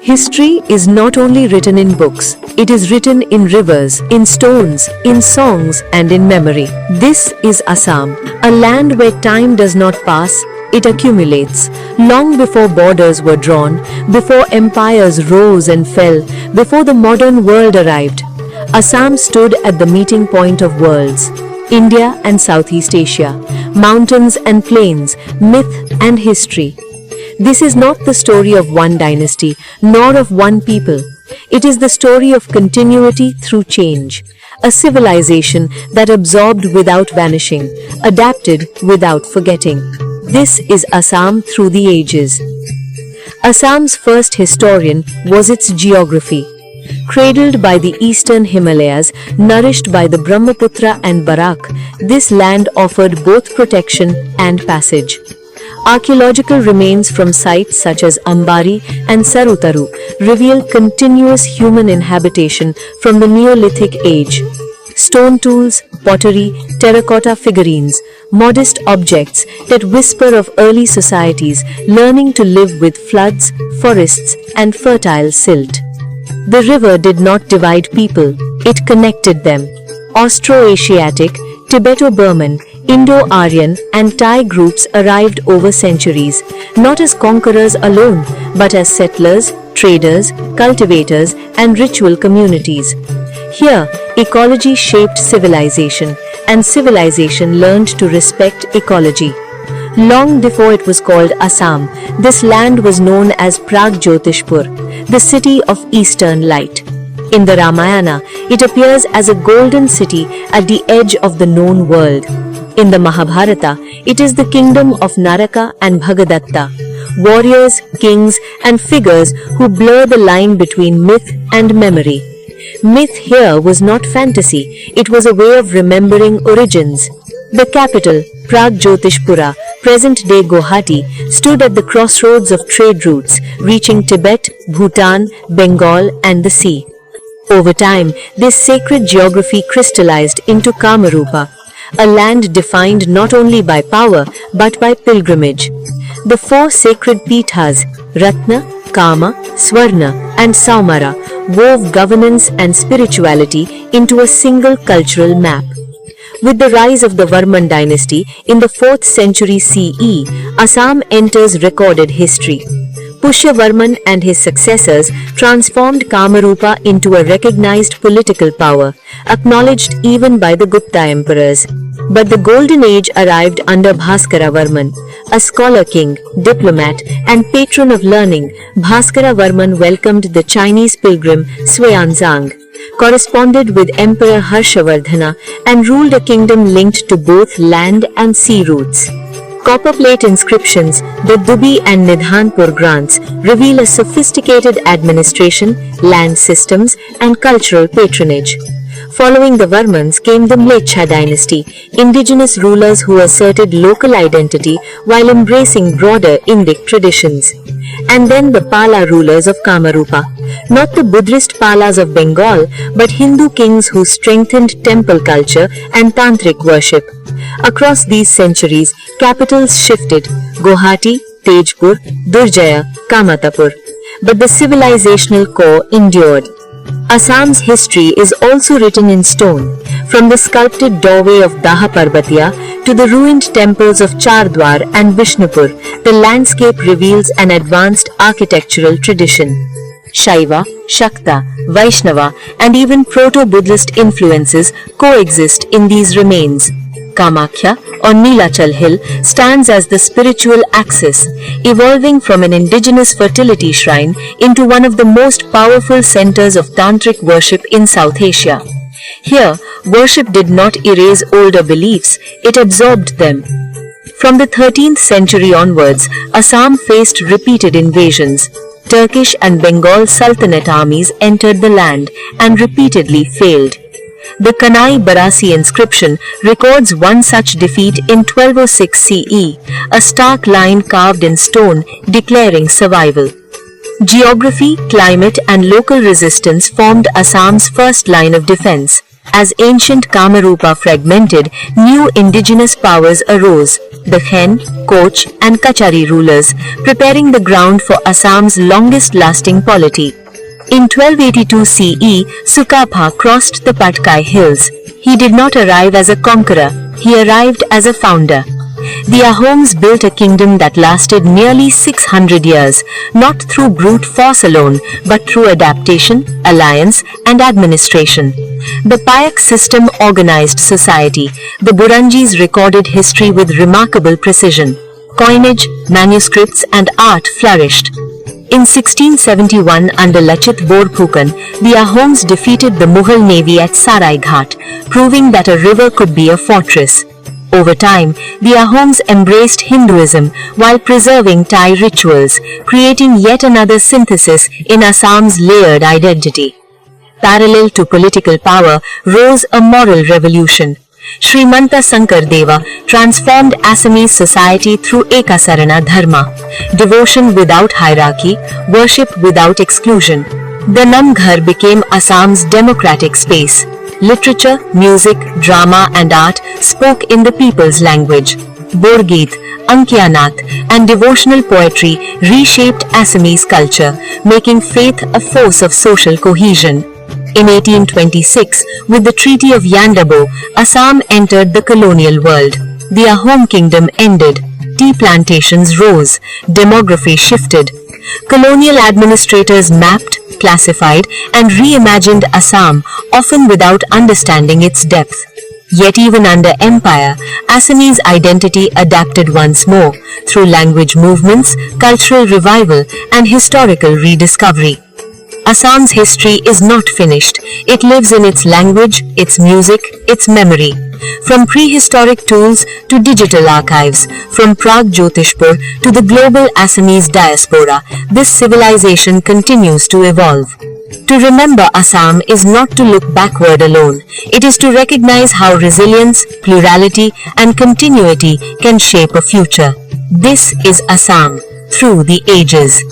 History is not only written in books, it is written in rivers, in stones, in songs, and in memory. This is Assam, a land where time does not pass, it accumulates. Long before borders were drawn, before empires rose and fell, before the modern world arrived, Assam stood at the meeting point of worlds. India and Southeast Asia, mountains and plains, myth and history. This is not the story of one dynasty, nor of one people. It is the story of continuity through change. A civilization that absorbed without vanishing, adapted without forgetting. This is Assam through the ages. Assam's first historian was its geography. Cradled by the eastern Himalayas, nourished by the Brahmaputra and Barak, this land offered both protection and passage. Archaeological remains from sites such as Ambari and Sarutaru reveal continuous human inhabitation from the Neolithic age. Stone tools, pottery, terracotta figurines, modest objects that whisper of early societies learning to live with floods, forests, and fertile silt. The river did not divide people, it connected them. Austro-Asiatic, Tibeto-Burman, Indo-Aryan and Thai groups arrived over centuries, not as conquerors alone, but as settlers, traders, cultivators, and ritual communities. Here, ecology shaped civilization, and civilization learned to respect ecology. Long before it was called Assam, this land was known as Pragjotishpur, the city of eastern light. In the Ramayana, it appears as a golden city at the edge of the known world. In the Mahabharata, it is the kingdom of Naraka and Bhagadatta, warriors, kings, and figures who blur the line between myth and memory. Myth here was not fantasy, it was a way of remembering origins. The capital, Pragjotishpura, present-day Guwahati, stood at the crossroads of trade routes, reaching Tibet, Bhutan, Bengal, and the sea. Over time, this sacred geography crystallized into Kamarupa, a land defined not only by power but by pilgrimage. The four sacred pithas, Ratna, Kama, Swarna, and Saumara, wove governance and spirituality into a single cultural map. With the rise of the Varman dynasty in the 4th century CE, Assam enters recorded history. Pushyavarman and his successors transformed Kamarupa into a recognized political power, acknowledged even by the Gupta emperors. But the golden age arrived under Bhaskaravarman, a scholar king, diplomat, and patron of learning. Bhaskaravarman welcomed the Chinese pilgrim Xuanzang, corresponded with Emperor Harshavardhana, and ruled a kingdom linked to both land and sea routes. Copperplate inscriptions, the Dubi and Nidhanpur Granths, reveal a sophisticated administration, land systems, and cultural patronage. Following the Varmans came the Mlecha dynasty, indigenous rulers who asserted local identity while embracing broader Indic traditions. And then the Pala rulers of Kamarupa, not the Buddhist Palas of Bengal, but Hindu kings who strengthened temple culture and tantric worship. Across these centuries, capitals shifted, Guwahati, Tejpur, Durjaya, Kamatapur. But the civilizational core endured. Assam's history is also written in stone, from the sculpted doorway of Daha Parbatia to the ruined temples of Chardwar and Bishnupur. The landscape reveals an advanced architectural tradition. Shaiva, Shakta, Vaishnava, and even proto-Buddhist influences coexist in these remains. Kamakhya, or Nilachal Hill, stands as the spiritual axis, evolving from an indigenous fertility shrine into one of the most powerful centers of tantric worship in South Asia. Here, worship did not erase older beliefs, it absorbed them. From the 13th century onwards, Assam faced repeated invasions. Turkish and Bengal Sultanate armies entered the land and repeatedly failed. The Kanai Barasi inscription records one such defeat in 1206 CE, a stark line carved in stone declaring survival. Geography, climate, and local resistance formed Assam's first line of defense. As ancient Kamarupa fragmented, new indigenous powers arose, the Khen, Koch and Kachari rulers, preparing the ground for Assam's longest-lasting polity. In 1282 CE, Sukapha crossed the Patkai hills. He did not arrive as a conqueror, he arrived as a founder. The Ahoms built a kingdom that lasted nearly 600 years, not through brute force alone, but through adaptation, alliance, and administration. The Payak system organized society. The Burunjis recorded history with remarkable precision. Coinage, manuscripts, and art flourished. In 1671, under Lachit Borphukan, the Ahoms defeated the Mughal navy at Saraighat, proving that a river could be a fortress. Over time, the Ahoms embraced Hinduism while preserving Thai rituals, creating yet another synthesis in Assam's layered identity. Parallel to political power rose a moral revolution. Srimanta Sankardeva transformed Assamese society through Ekasarana Dharma, devotion without hierarchy, worship without exclusion. The Namghar became Assam's democratic space. Literature, music, drama and art spoke in the people's language. Borgeet, Ankyanath and devotional poetry reshaped Assamese culture, making faith a force of social cohesion. In 1826, with the Treaty of Yandabo, Assam entered the colonial world. The Ahom kingdom ended. Tea plantations rose. Demography shifted. Colonial administrators mapped, classified, and reimagined Assam, often without understanding its depth. Yet even under empire, Assamese identity adapted once more through language movements, cultural revival, and historical rediscovery. Assam's history is not finished. It lives in its language, its music, its memory. From prehistoric tools to digital archives, from Prag-Jyotishpur to the global Assamese diaspora, this civilization continues to evolve. To remember Assam is not to look backward alone. It is to recognize how resilience, plurality, and continuity can shape a future. This is Assam, through the ages.